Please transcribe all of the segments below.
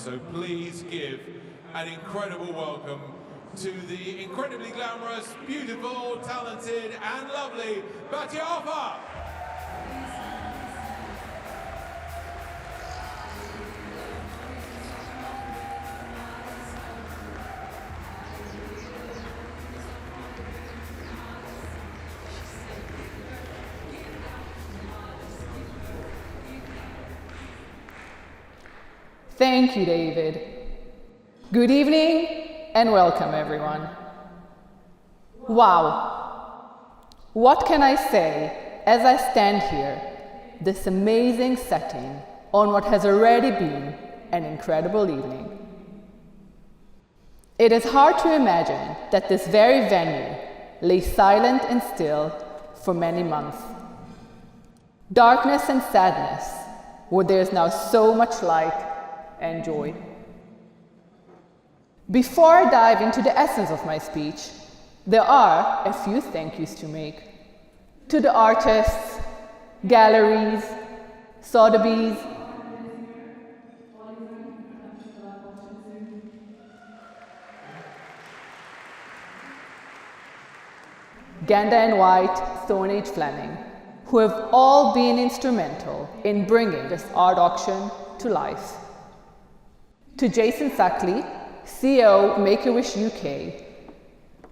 So please give an incredible welcome to the incredibly glamorous, beautiful, talented and lovely Batia Ofer. Thank you, David. Good evening and welcome, everyone. Wow, what can I say as I stand here, this amazing setting on what has already been an incredible evening. It is hard to imagine that this very venue lay silent and still for many months. Darkness and sadness, where there is now so much light and joy. Before I dive into the essence of my speech, there are a few thank yous to make. To the artists, galleries, Sotheby's, Ganda and White, Stone Age Fleming, who have all been instrumental in bringing this art auction to life. To Jason Suckley, CEO of Make-A-Wish UK,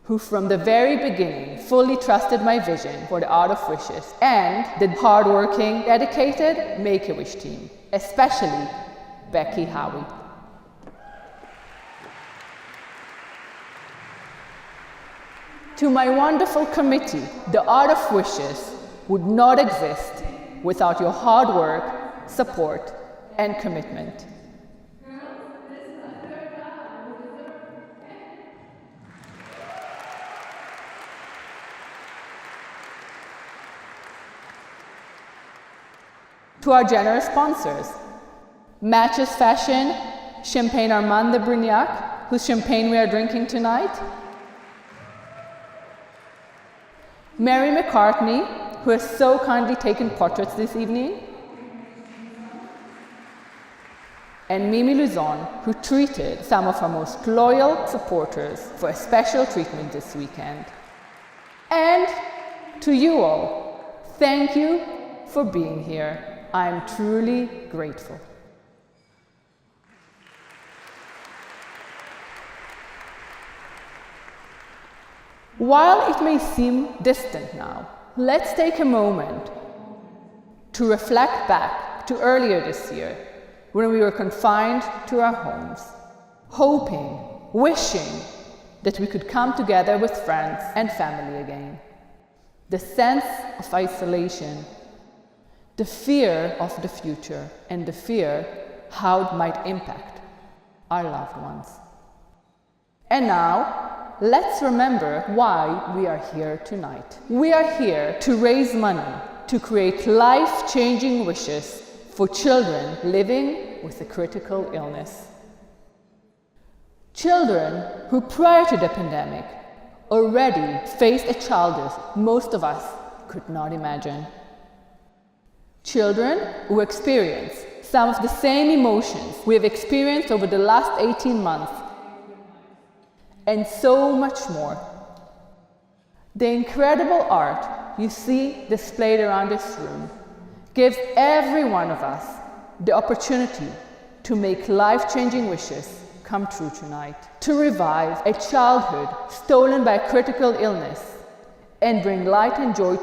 who from the very beginning fully trusted my vision for the art of wishes, and the hardworking, dedicated Make-A-Wish team, especially Becky Howie. To my wonderful committee, the art of wishes would not exist without your hard work, support, and commitment. To our generous sponsors, Matches Fashion, Champagne Armand de Brignac, whose champagne we are drinking tonight, Mary McCartney, who has so kindly taken portraits this evening, and Mimi Luzon, who treated some of our most loyal supporters for a special treatment this weekend. And to you all, thank you for being here. I am truly grateful. While it may seem distant now, let's take a moment to reflect back to earlier this year when we were confined to our homes, hoping, wishing that we could come together with friends and family again. The sense of isolation, the fear of the future, and the fear how it might impact our loved ones. And now, let's remember why we are here tonight. We are here to raise money to create life-changing wishes for children living with a critical illness. Children who prior to the pandemic already faced a childhood most of us could not imagine. Children who experience some of the same emotions we have experienced over the last 18 months, and so much more. The incredible art you see displayed around this room gives every one of us the opportunity to make life-changing wishes come true tonight, to revive a childhood stolen by critical illness and bring light and joy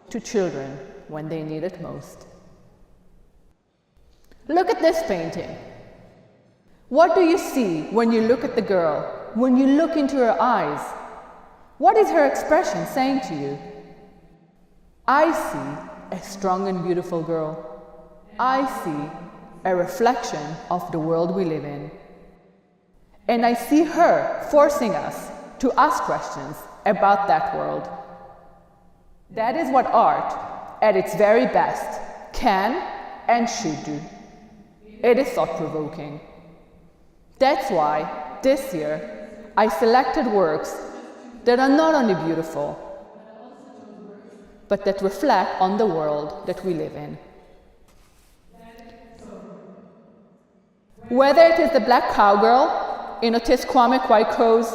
to children when they need it most. Look at this painting. What do you see when you look at the girl, when you look into her eyes? What is her expression saying to you? I see a strong and beautiful girl. I see a reflection of the world we live in. And I see her forcing us to ask questions about that world. That is what art, at its very best, can and should do. It is thought-provoking. That's why, this year, I selected works that are not only beautiful, but that reflect on the world that we live in. Whether it is the black cowgirl in Otis Kwame Kwaiko's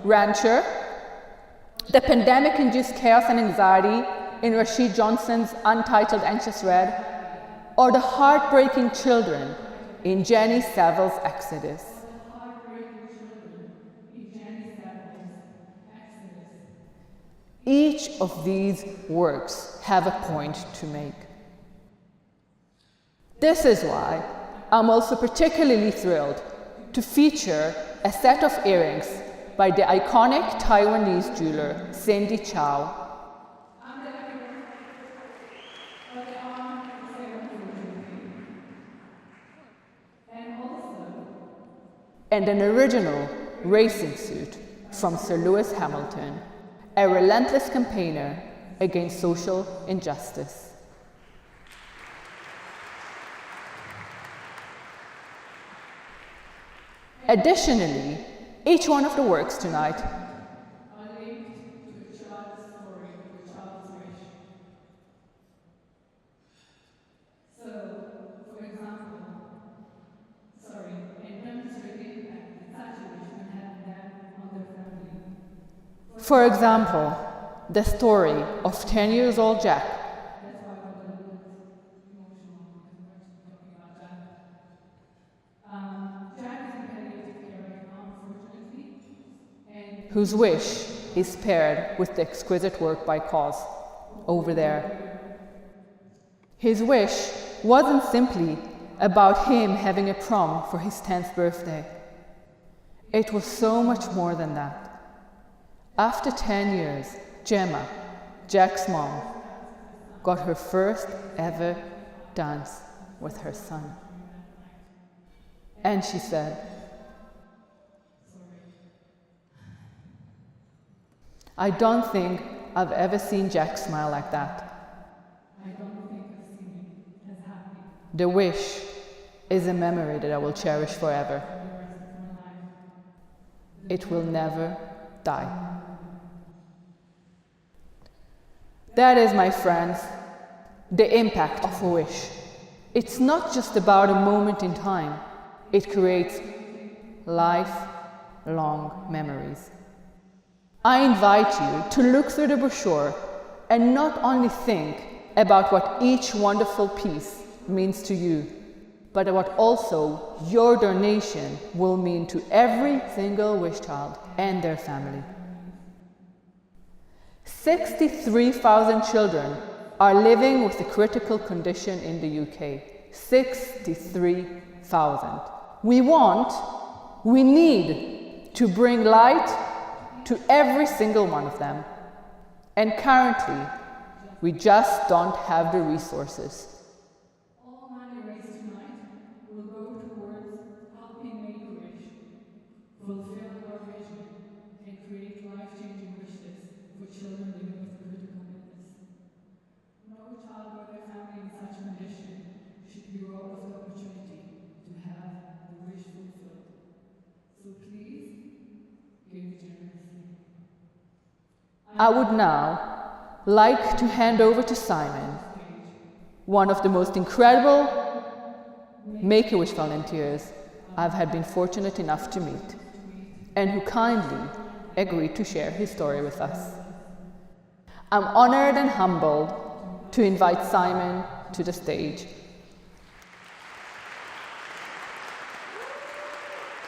Rancher, the pandemic-induced chaos and anxiety in Rashid Johnson's untitled Anxious Red, or the heartbreaking children in Jenny Saville's Exodus. Each of these works have a point to make. This is why I'm also particularly thrilled to feature a set of earrings by the iconic Taiwanese jeweler Cindy Chow. And an original racing suit from Sir Lewis Hamilton, a relentless campaigner against social injustice. Additionally, each one of the works tonight are linked to a child's story, to a child's wish. So, for example, and demonstrate the impact that such a wish can have on their family. For example, the story of 10-year-old Jack. That's why I got a little bit emotional talking about Jack. Jack is in palliative care right now, unfortunately, and whose wish is paired with the exquisite work by Cause over there. His wish wasn't simply about him having a prom for his 10th birthday. It was so much more than that. After 10 years, Gemma, Jack's mom, got her first ever dance with her son. And she said, "I don't think I've ever seen Jack smile like that. I don't think I've seen him as happy. The wish is a memory that I will cherish forever. It will never die." That is, my friends, the impact of a wish. It's not just about a moment in time. It creates lifelong memories. I invite you to look through the brochure and not only think about what each wonderful piece means to you, but what also your donation will mean to every single wish child and their family. 63,000 children are living with a critical condition in the UK. 63,000. We need to bring light to every single one of them. And currently, we just don't have the resources. All money raised tonight will go towards helping make a wish, fulfill our vision, and create life-changing wishes for children living with a critical illness. No child or their family in such condition should be robbed of the opportunity to have the wish fulfilled. So please, give generously. I would now like to hand over to Simon, one of the most incredible Make-A-Wish volunteers I've been fortunate enough to meet, and who kindly agreed to share his story with us. I'm honored and humbled to invite Simon to the stage